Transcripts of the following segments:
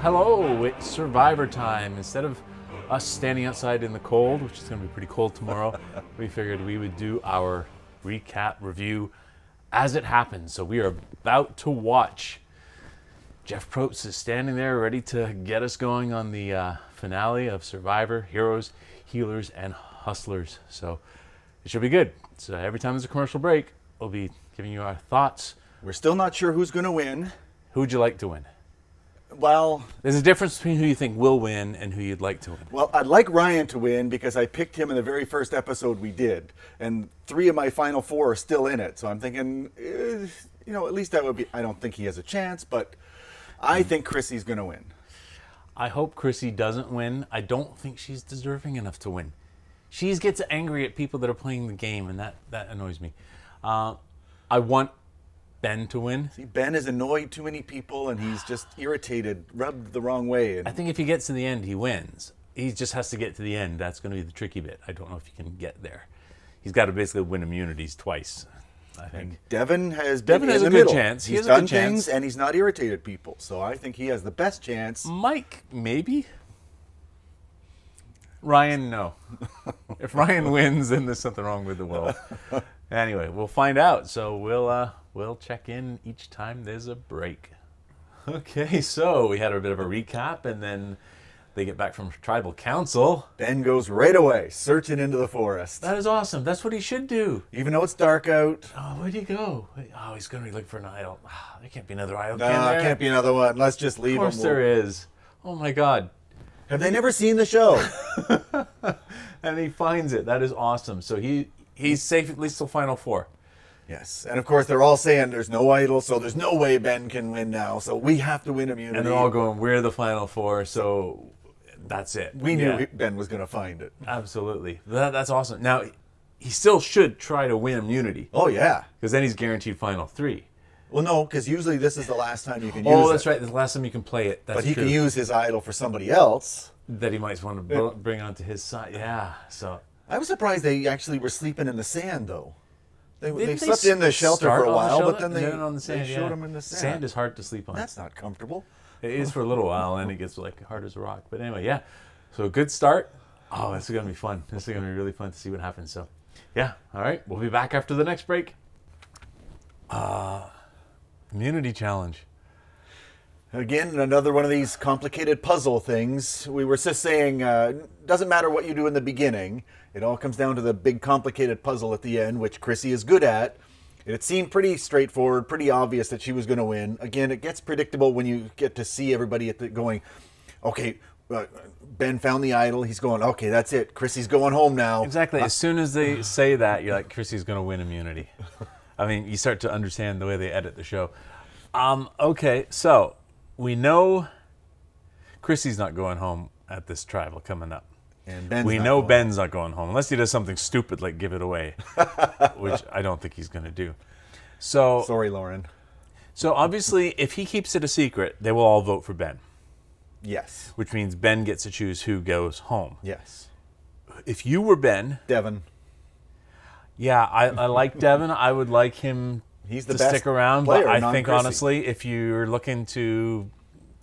Hello, it's Survivor time. Instead of us standing outside in the cold, which is going to be pretty cold tomorrow, we figured we would do our recap review as it happens. So we are about to watch. Jeff Probst is standing there ready to get us going on the finale of Survivor, Heroes, Healers, and Hustlers. So it should be good. So every time there's a commercial break, we'll be giving you our thoughts. We're still not sure who's going to win. Who would you like to win? Well, there's a difference between who you think will win and who you'd like to win. Well, I'd like Ryan to win because I picked him in the very first episode we did, and 3 of my final 4 are still in it. So I'm thinking, at least that would be. I don't think he has a chance, but I think Chrissy's going to win. I hope Chrissy doesn't win. I don't think she's deserving enough to win. She gets angry at people that are playing the game, and that annoys me. I want Ben to win. See, Ben has annoyed too many people, and he's just irritated, rubbed the wrong way. I think if he gets to the end, he wins. He just has to get to the end. That's going to be the tricky bit. I don't know if he can get there. He's got to basically win immunities twice, I think. And Devin has been Devin has in a the good middle. chance. He's done things, and he's not irritated people. So I think he has the best chance. Mike, maybe. Ryan, no. If Ryan wins, then there's something wrong with the world. Anyway, we'll find out. So we'll check in each time there's a break. Okay, so we had a bit of a recap, and then they get back from tribal council. Ben goes right away, searching into the forest. That is awesome. That's what he should do. Even though it's dark out. Oh, where'd he go? Oh, he's going to be looking for an idol. There can't be another idol, No, can there? Can't be another one. Let's just leave him. Of course there is. Oh, my God. Have they never seen the show? And he finds it. That is awesome. So he's safe at least till Final Four. Yes. And, of course, they're all saying there's no idol, so there's no way Ben can win now. So we have to win immunity. And they're all going, we're the Final Four, so that's it. We knew Ben was going to find it. Absolutely. That's awesome. Now, he still should try to win immunity. Oh, yeah. Because then he's guaranteed Final 3. Well, no, because usually this is the last time you can use it. Oh, that's right. This is the last time you can play it. That's but he true. can use his idol for somebody else. That he might want to bring onto his side. Yeah, so... I was surprised they actually were sleeping in the sand, though. They slept in the shelter for a while, but then they showed them in the sand. Sand is hard to sleep on. That's not comfortable. It is for a little while, and it gets like hard as a rock. But anyway, yeah. So a good start. Oh, this is going to be fun. This is going to be really fun to see what happens. So, yeah. All right. We'll be back after the next break. Immunity challenge. Again, another one of these complicated puzzle things. We were just saying, doesn't matter what you do in the beginning. It all comes down to the big complicated puzzle at the end, which Chrissy is good at. It seemed pretty straightforward, pretty obvious that she was going to win. Again, it gets predictable when you get to see everybody going, okay, Ben found the idol. He's going, okay, that's it. Chrissy's going home now. Exactly. As soon as they say that, you're like, Chrissy's going to win immunity. I mean, you start to understand the way they edit the show. Okay, so we know Chrissy's not going home at this tribal coming up. And Ben's Ben's not going home, unless he does something stupid like give it away, which I don't think he's going to do. So sorry, Lauren. So obviously, if he keeps it a secret, they will all vote for Ben. Yes. Which means Ben gets to choose who goes home. Yes. If you were Ben... Devin. Yeah, I like Devin. I would like him to stick around. But I think, honestly, if you're looking to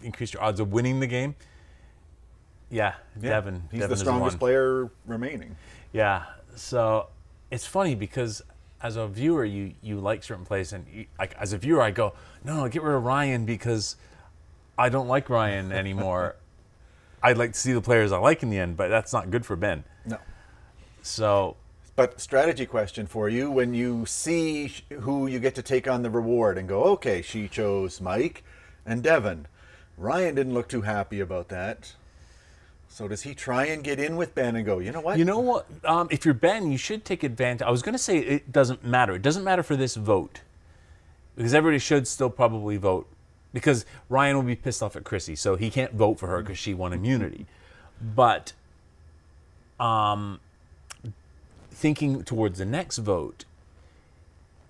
increase your odds of winning the game, Devin. He's the strongest player remaining. Yeah. So it's funny because as a viewer, you like certain plays. And as a viewer, I go, no, get rid of Ryan because I don't like Ryan anymore. I'd like to see the players I like in the end, but that's not good for Ben. No. So... But strategy question for you, when you see who you get to take on the reward and go, okay, she chose Mike and Devin. Ryan didn't look too happy about that. So does he try and get in with Ben and go, you know what? You know what? If you're Ben, you should take advantage. I was going to say it doesn't matter. It doesn't matter for this vote. Because everybody should still probably vote. Because Ryan will be pissed off at Chrissy, so he can't vote for her because she won immunity. But... thinking towards the next vote,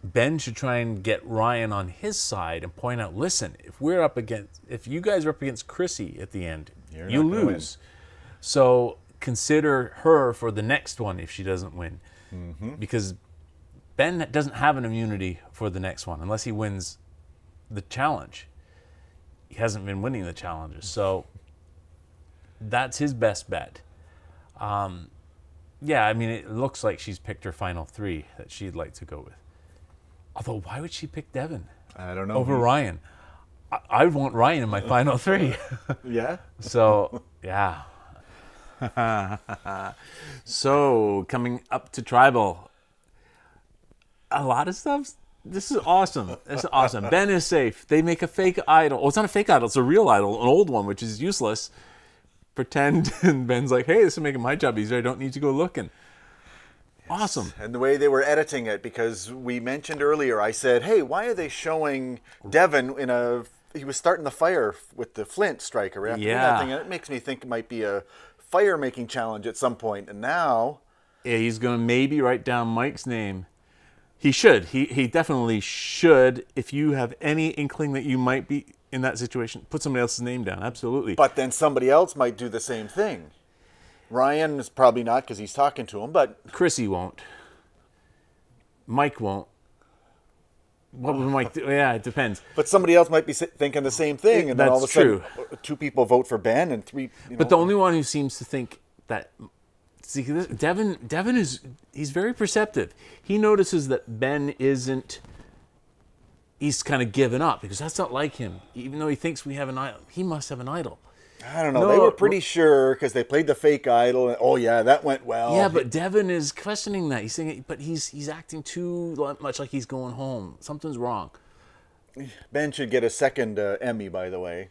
Ben should try and get Ryan on his side and point out, listen, if you guys are up against Chrissy at the end, you lose. So consider her for the next one if she doesn't win. Mm-hmm. Because Ben doesn't have an immunity for the next one unless he wins the challenge. he hasn't been winning the challenges. So that's his best bet. Yeah, I mean, it looks like she's picked her final 3 that she'd like to go with. Although, why would she pick Devin I don't know. over Ryan? I want Ryan in my final 3. Yeah? So, yeah. So, coming up to Tribal, a lot of stuff. This is awesome. This is awesome. Ben is safe. They make a fake idol. Oh, it's not a fake idol. It's a real idol, an old one, which is useless. Pretend, and Ben's like, hey, this is making my job easier. I don't need to go looking. Yes. Awesome. And the way they were editing it, because we mentioned earlier, I said, hey, why are they showing Devin he was starting the fire with the flint striker after that thing, and it makes me think it might be a fire-making challenge at some point, and now... Yeah, he's going to maybe write down Mike's name. He should. He definitely should. If you have any inkling that you might be in that situation, put somebody else's name down. Absolutely. But then somebody else might do the same thing. Ryan is probably not because he's talking to him, but... Chrissy won't. Mike won't. What would Mike do? Yeah, it depends. But somebody else might be thinking the same thing, and then all of a sudden 2 people vote for Ben and 3... But the only one who seems to think that... See, Devin he's very perceptive. He notices that Ben isn't... He's kind of given up because that's not like him. Even though he thinks we have an idol, he must have an idol. I don't know. They were pretty sure because they played the fake idol. And, oh yeah, that went well. Yeah, but Devin is questioning that. He's saying, but he's acting too much like he's going home. Something's wrong. Ben should get a second Emmy, by the way.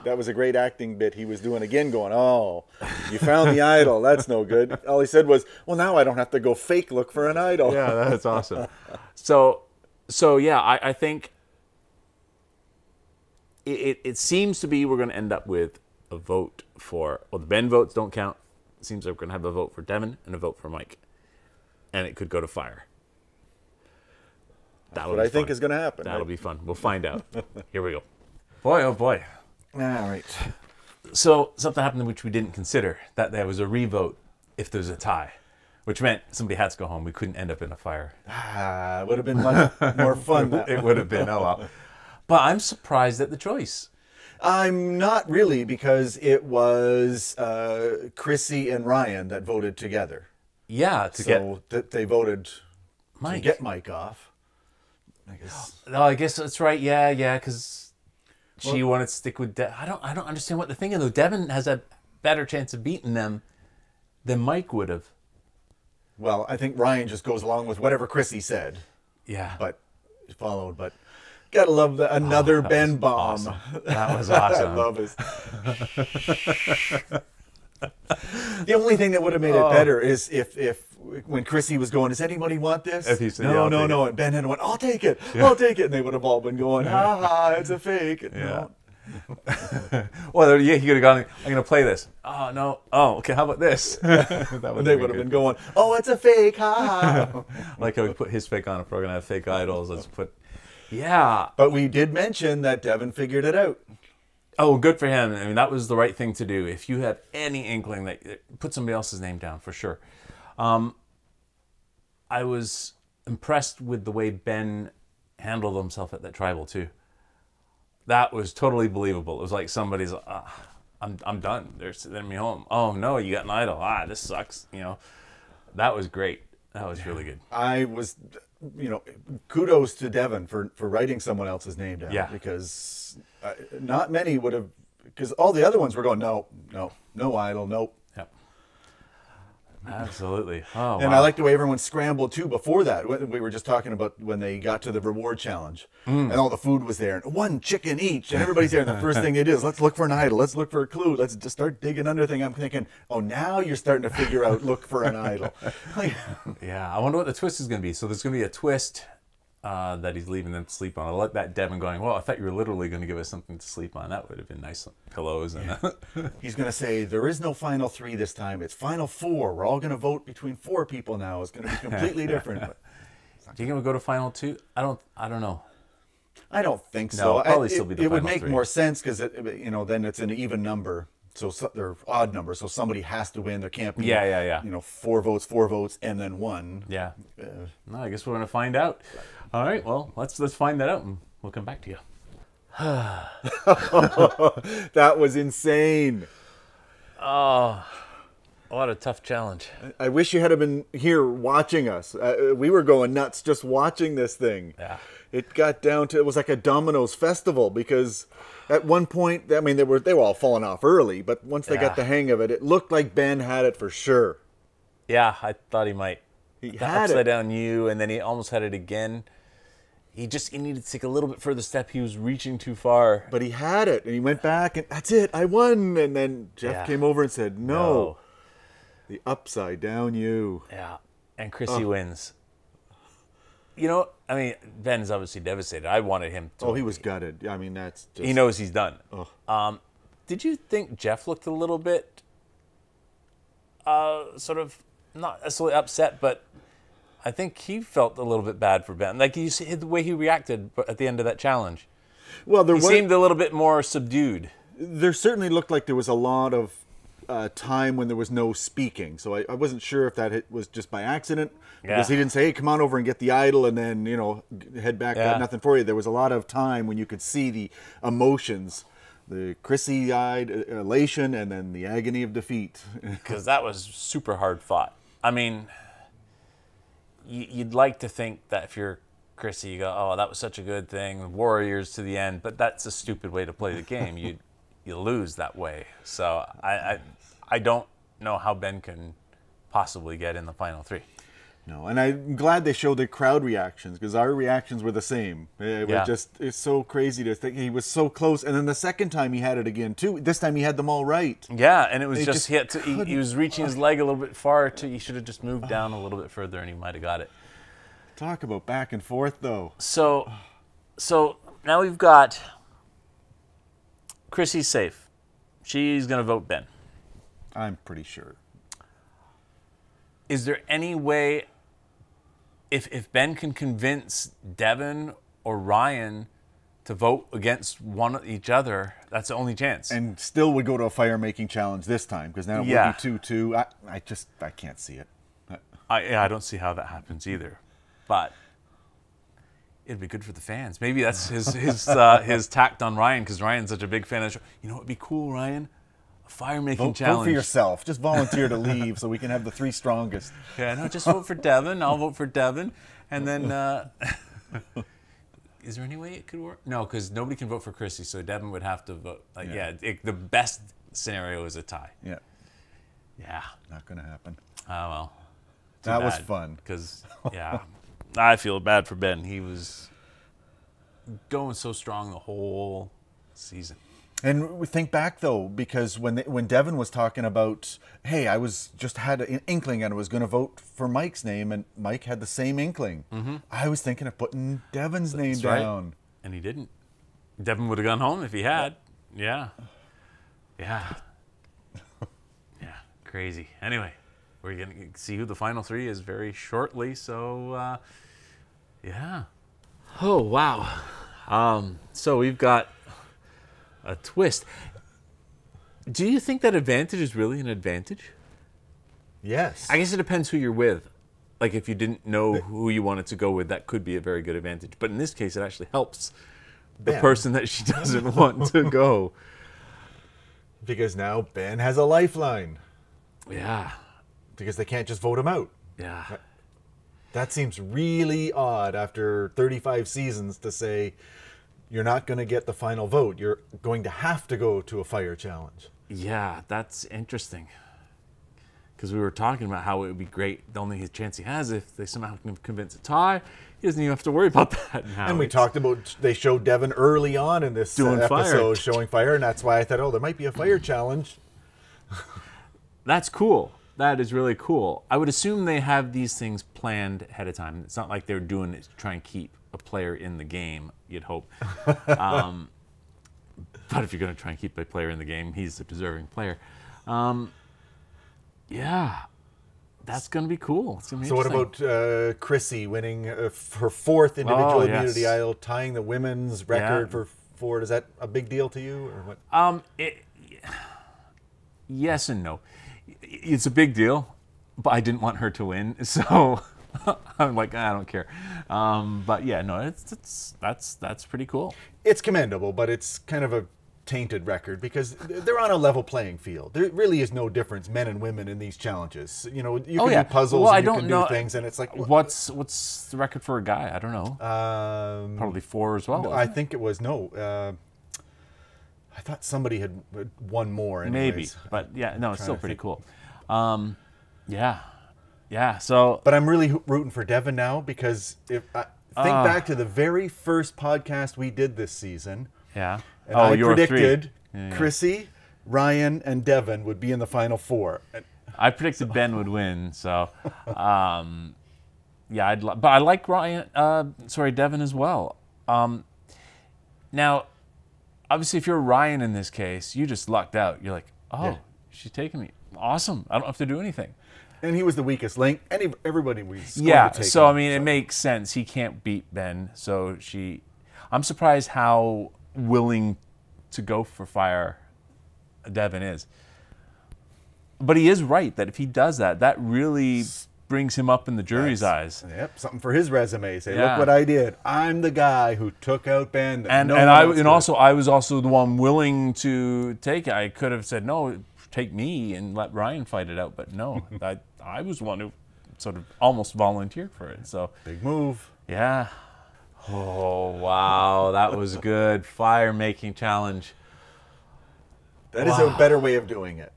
That was a great acting bit he was doing again, going, oh, you found the idol. That's no good. All he said was, well, now I don't have to go fake look for an idol. Yeah, that's awesome. So yeah, I think it seems to be we're going to end up with a vote for, well, the Ben votes don't count. It seems like we're going to have a vote for Devin and a vote for Mike. And it could go to fire. That's what I think is going to happen. That'll be fun. We'll find out. Here we go. Boy, oh boy. All right. So something happened which we didn't consider, that there was a revote if there's a tie, which meant somebody had to go home. We couldn't end up in a fire. It would have been much more fun. It would have been, oh well. But I'm surprised at the choice. I'm not really, because it was Chrissy and Ryan that voted together. Yeah, they voted Mike. to get Mike off. I guess. No, I guess that's right. Yeah, because she wanted to stick with Devin. I don't understand what they're thinking though. Devin has a better chance of beating them than Mike would have. Well, I think Ryan just goes along with whatever Chrissy said. Yeah, but followed. But gotta love another Ben bomb. Awesome. That was awesome. I love his. The only thing that would have made it better is if when Chrissy was going, does anybody want this? If he said, no. And Ben had went, I'll take it. Yeah. I'll take it. And they would have all been going, ha ha, it's a fake. Yeah. Well, yeah, he could have gone, I'm going to play this. Oh, no. Oh, okay, how about this? They would have been going, oh, it's a fake, ha ha. Like how we put his fake on if we're going to have fake idols. Let's put, yeah. But we did mention that Devin figured it out. Oh, good for him. I mean, that was the right thing to do. If you have any inkling, that put somebody else's name down for sure. I was impressed with the way Ben handled himself at that tribal too. That was totally believable. It was like somebody's, I'm done. They're sending me home. Oh no, you got an idol. This sucks. You know, that was great. That was really good. I was, kudos to Devin for writing someone else's name down. Yeah. Because not many would have, because all the other ones were going, no idol, nope. Yep. Absolutely. Oh, and wow. I like the way everyone scrambled too before that. We were just talking about when they got to the reward challenge and all the food was there and 1 chicken each and everybody's there. And the first thing they did is let's look for an idol. Let's look for a clue. Let's just start digging under thing. I'm thinking, oh, now you're starting to figure out, look for an idol. Yeah. I wonder what the twist is going to be. So there's going to be a twist that he's leaving them to sleep on. I like that Devin going, well, I thought you were literally going to give us something to sleep on. That would have been nice pillows. And he's going to say, there is no final 3 this time. It's final 4. We're all going to vote between 4 people now. It's going to be completely different. Do you think we'll go to final 2? I don't know. I don't think so. No, it'll probably still be the final 3. It would make 3. more sense because then it's an even number. So they're odd numbers. So somebody has to win. There can't be 4 votes, and then 1. Yeah. No, I guess we're going to find out. All right, well, let's find that out and we'll come back to you. That was insane. Oh, what a tough challenge. I wish you had been here watching us. We were going nuts just watching this thing. Yeah. It got down to, it was like a dominoes festival, because at one point, I mean, they were all falling off early, but once they got the hang of it, it looked like Ben had it for sure. Yeah, I thought he might. He The had upside it. down U, and then he almost had it again. He needed to take a little bit further step. He was reaching too far. But he had it, and he went back, and that's it, I won. And then Jeff Yeah. came over and said, no. The upside down U. Yeah, and Chrissy wins. You know, I mean, Ben is obviously devastated. I wanted him to. Oh, he was gutted. I mean, that's just... He knows he's done. Oh. Did you think Jeff looked a little bit, sort of, not necessarily upset, but I think he felt a little bit bad for Ben. Like, you see the way he reacted at the end of that challenge. Well, He seemed a little bit more subdued. there certainly looked like there was a lot of time when there was no speaking. So I wasn't sure if that was just by accident, because he didn't say, hey, come on over and get the idol and then, you know, head back, got nothing for you. There was a lot of time when you could see the emotions, the Chrissy-eyed elation and then the agony of defeat. Because that was super hard fought. I mean, you'd like to think that if you're Chrissy, you go, oh, that was such a good thing, Warriors to the end, but that's a stupid way to play the game. You lose that way. So I don't know how Ben can possibly get in the final three. No, and I'm glad they showed the crowd reactions, because our reactions were the same. It was just, it's so crazy to think he was so close. And then the second time he had it again too. This time he had them all right. Yeah, and it was he was reaching his leg a little bit far. He should have just moved down a little bit further and he might have got it. Talk about back and forth though. So now we've got Chrissy's safe. She's going to vote Ben. I'm pretty sure. Is there any way, if Ben can convince Devin or Ryan to vote against each other, that's the only chance. And still would go to a fire-making challenge this time, because now it would be 2-2. I can't see it. I don't see how that happens either. But it'd be good for the fans. Maybe that's his tact on Ryan, because Ryan's such a big fan of the show. You know what would be cool, Ryan? A fire-making challenge. Vote for yourself. Just volunteer to leave so we can have the three strongest. Yeah, no, just vote for Devin. I'll vote for Devin. And then, is there any way it could work? No, because nobody can vote for Chrissy, so Devin would have to vote. The best scenario is a tie. Yeah. Yeah. Not going to happen. Oh, well. That was fun. Because, I feel bad for Ben. He was going so strong the whole season. And we think back though, because when Devin was talking about, hey, I had an inkling and I was going to vote for Mike's name, and Mike had the same inkling. Mm-hmm. I was thinking of putting Devin's name down. And he didn't. Devin would have gone home if he had. Yeah. Yeah. Yeah. Crazy. Anyway, we're going to see who the final three is very shortly. So, yeah. Oh, wow. So we've got a twist. Do you think that advantage is really an advantage? Yes. I guess it depends who you're with. Like, if you didn't know who you wanted to go with, that could be a very good advantage. But in this case, it actually helps the person that she doesn't want to go. Because now Ben has a lifeline. Yeah. Because they can't just vote him out. Yeah. That seems really odd after 35 seasons to say, you're not going to get the final vote. You're going to have to go to a fire challenge. Yeah, that's interesting. Because we were talking about how it would be great. The only chance he has if they somehow can convince a tie, he doesn't even have to worry about that now. And we talked about, they showed Devin early on in this episode showing fire, and that's why I thought, oh, there might be a fire challenge. That's cool. That is really cool. I would assume they have these things planned ahead of time. It's not like they're doing it to try and keep a player in the game, you'd hope. But if you're going to try and keep a player in the game, he's a deserving player. Yeah, that's going to be cool. It's gonna be so what about Chrissy winning her fourth individual immunity idol, tying the women's record for four? Is that a big deal to you, or what? Yes and no. It's a big deal, but I didn't want her to win, so I'm like, I don't care. But yeah, no, that's pretty cool. It's commendable, but it's kind of a tainted record because they're on a level playing field. There really is no difference, men and women, in these challenges. You know, you can do puzzles and you can do things, and it's like... What's the record for a guy? I don't know. Probably 4 as well. No, I think it was, I thought somebody had won more anyways. Maybe, but yeah, no, it's still pretty cool. Yeah. So, but I'm really rooting for Devin now because if I think back to the very first podcast we did this season. Yeah. And I predicted Chrissy, Ryan, and Devin would be in the final 4. I predicted Ben would win. So, yeah, but I like Devin as well. Now, obviously, if you're Ryan in this case, you just lucked out. You're like, she's taking me. Awesome. I don't have to do anything. And he was the weakest link. Everybody was to take so him, it makes sense. He can't beat Ben. So I'm surprised how willing to go for fire Devin is. But he is right that if he does that, that really brings him up in the jury's eyes. Yep, something for his resume. Say, look what I did. I'm the guy who took out Ben. I was also the one willing to take it. I could have said, no, take me and let Ryan fight it out. But no, I was the one who sort of almost volunteered for it. So big move. Yeah. Oh, wow. That was good. Fire-making challenge. That is a better way of doing it.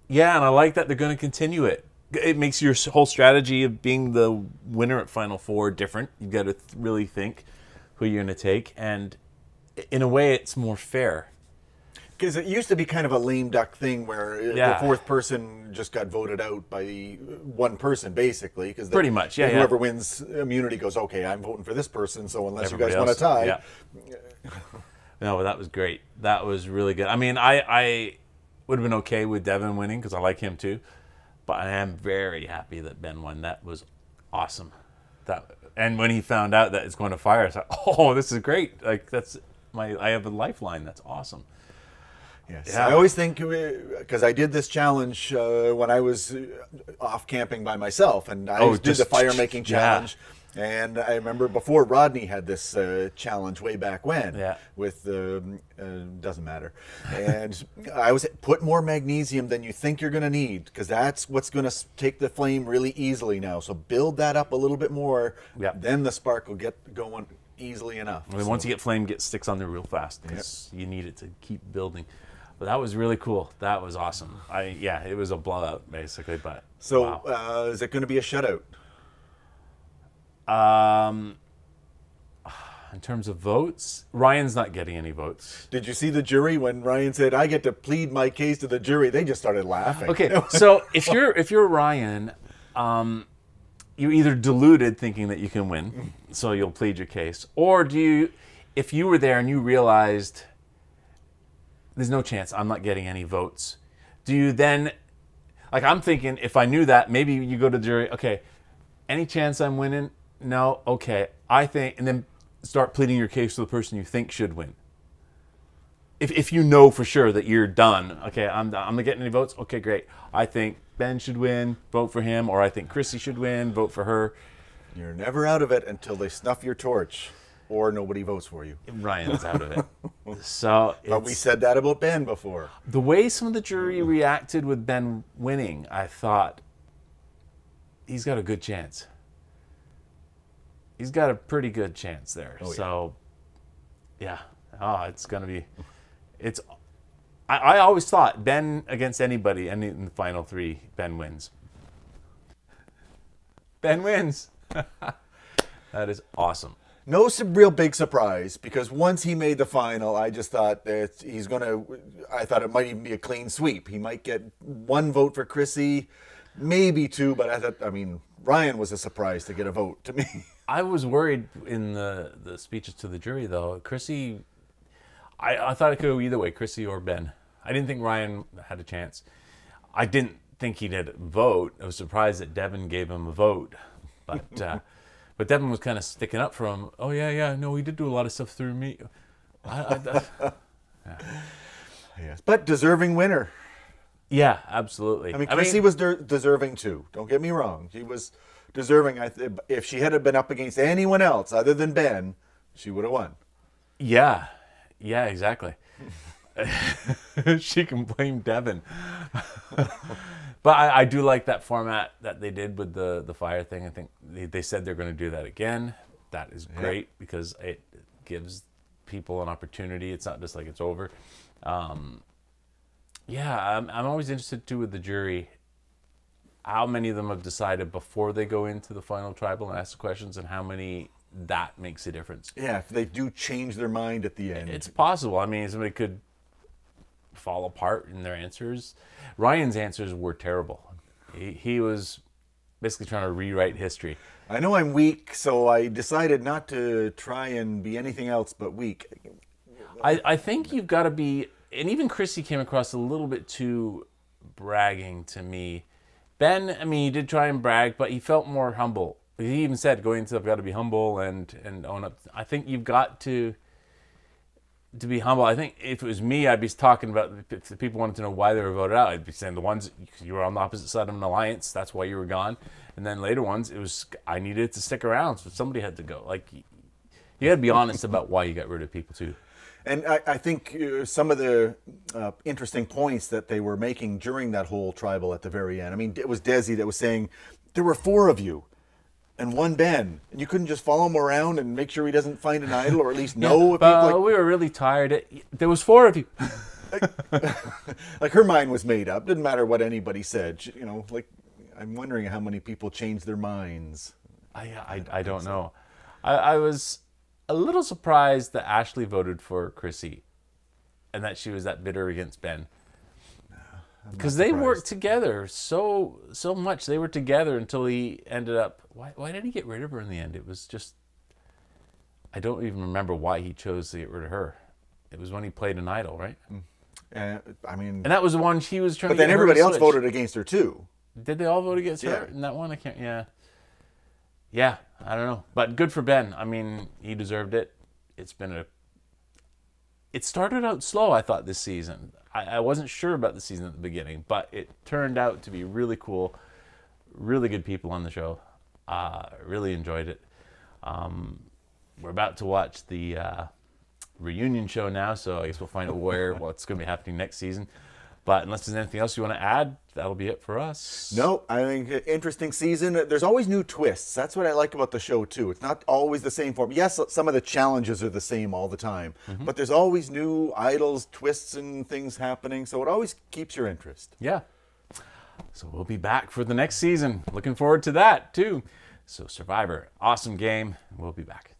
Yeah, and I like that they're going to continue it. It makes your whole strategy of being the winner at Final Four different. You've got to really think who you're going to take. And in a way, it's more fair. Because it used to be kind of a lame duck thing where the fourth person just got voted out by one person, basically. Pretty much, yeah. Whoever wins immunity goes, okay, I'm voting for this person, so unless everybody you guys want to tie. Yeah. No, but that was great. That was really good. I mean, I would have been okay with Devin winning because I like him too. But I am very happy that Ben won. That was awesome. And when he found out that it's going to fire, I was like, oh, this is great. Like I have a lifeline. That's awesome. Yes. Yeah. I always think, because I did this challenge when I was off camping by myself, and I did the fire-making challenge. Yeah. And I remember before Rodney had this challenge way back when with, doesn't matter. And I was put more magnesium than you think you're going to need, because that's what's going to take the flame really easily now. So build that up a little bit more, then the spark will get going easily enough. Well, once you get flame, it sticks on there real fast, because you need it to keep building. But that was really cool. That was awesome. It was a blowout basically. But so is it going to be a shutout? In terms of votes, Ryan's not getting any votes. Did you see the jury when Ryan said, "I get to plead my case to the jury"? They just started laughing. Okay, so if you're Ryan, you're either deluded thinking that you can win, so you'll plead your case, or if you were there and you realized there's no chance I'm not getting any votes, do you then, like I'm thinking, if I knew that, maybe you go to the jury, okay, any chance I'm winning? No, okay, I think, and then start pleading your case to the person you think should win. If you know for sure that you're done, okay, I'm not getting any votes, okay, great. I think Ben should win, vote for him, or I think Chrissy should win, vote for her. You're never out of it until they snuff your torch. Or nobody votes for you. Ryan's out of it. But we said that about Ben before. The way some of the jury reacted with Ben winning, I thought, he's got a good chance. He's got a pretty good chance there. It's going to be... I always thought Ben against anybody, and in the final 3, Ben wins. Ben wins. That is awesome. No real big surprise, because once he made the final, I just thought that I thought it might even be a clean sweep. He might get 1 vote for Chrissy, maybe 2, but I thought, Ryan was a surprise to get a vote to me. I was worried in the speeches to the jury, though. Chrissy, I thought it could go either way, Chrissy or Ben. I didn't think Ryan had a chance. I didn't think he'd vote. I was surprised that Devin gave him a vote, but... But Devin was kind of sticking up for him. Oh, no, he did do a lot of stuff through me. Yes. But deserving winner. Yeah, absolutely. Chrissy was deserving too. Don't get me wrong. She was deserving. If she had been up against anyone else other than Ben, she would have won. Yeah, yeah, exactly. She can blame Devin. But I do like that format that they did with the fire thing. I think they said they're going to do that again. That is great because it gives people an opportunity. It's not just like it's over. Yeah, I'm always interested too with the jury. How many of them have decided before they go into the final tribal and ask the questions, and how many that makes a difference. Yeah, if they do change their mind at the end. It's possible. I mean, somebody could fall apart in their answers. Ryan's answers were terrible. He was basically trying to rewrite history. I know I'm weak, so I decided not to try and be anything else but weak. I think you've got to be, and even Chrissy came across a little bit too bragging to me. Ben, I mean, he did try and brag, but he felt more humble. He even said, going into, I've got to be humble and own up. I think you've got to be humble. I think if it was me, I'd be talking about, if the people wanted to know why they were voted out, I'd be saying the ones, you were on the opposite side of an alliance, that's why you were gone. And then later ones, it was, I needed to stick around, so somebody had to go. Like, you got to be honest about why you got rid of people too. And I think some of the interesting points that they were making during that whole tribal at the very end. I mean, it was Desi that was saying, there were 4 of you and 1 Ben. And you couldn't just follow him around and make sure he doesn't find an idol, or at least know. We were really tired. There was 4 of you. Like her mind was made up. Didn't matter what anybody said. You know, like, I'm wondering how many people changed their minds. I don't know. I was a little surprised that Ashley voted for Chrissy and that she was that bitter against Ben. Because they worked together so much. They were together until he ended up... Why did he get rid of her in the end? It was just... I don't even remember why he chose to get rid of her. It was when he played an idol, right? I mean... And that was the one she was trying to get. But then everybody else switch. voted against her too. Did they all vote against her in that one? I can't... Yeah, I don't know. But good for Ben. I mean, he deserved it. It's been It started out slow, I thought, this season. I wasn't sure about the season at the beginning, but it turned out to be really cool. Really good people on the show. Really enjoyed it. We're about to watch the reunion show now, so I guess we'll find out what's going to be happening next season. But unless there's anything else you want to add, that'll be it for us. No, I think interesting season. There's always new twists. That's what I like about the show, too. It's not always the same form. Yes, some of the challenges are the same all the time. Mm-hmm. But there's always new idols, twists, and things happening. So it always keeps your interest. Yeah. So we'll be back for the next season. Looking forward to that, too. So Survivor, awesome game. We'll be back.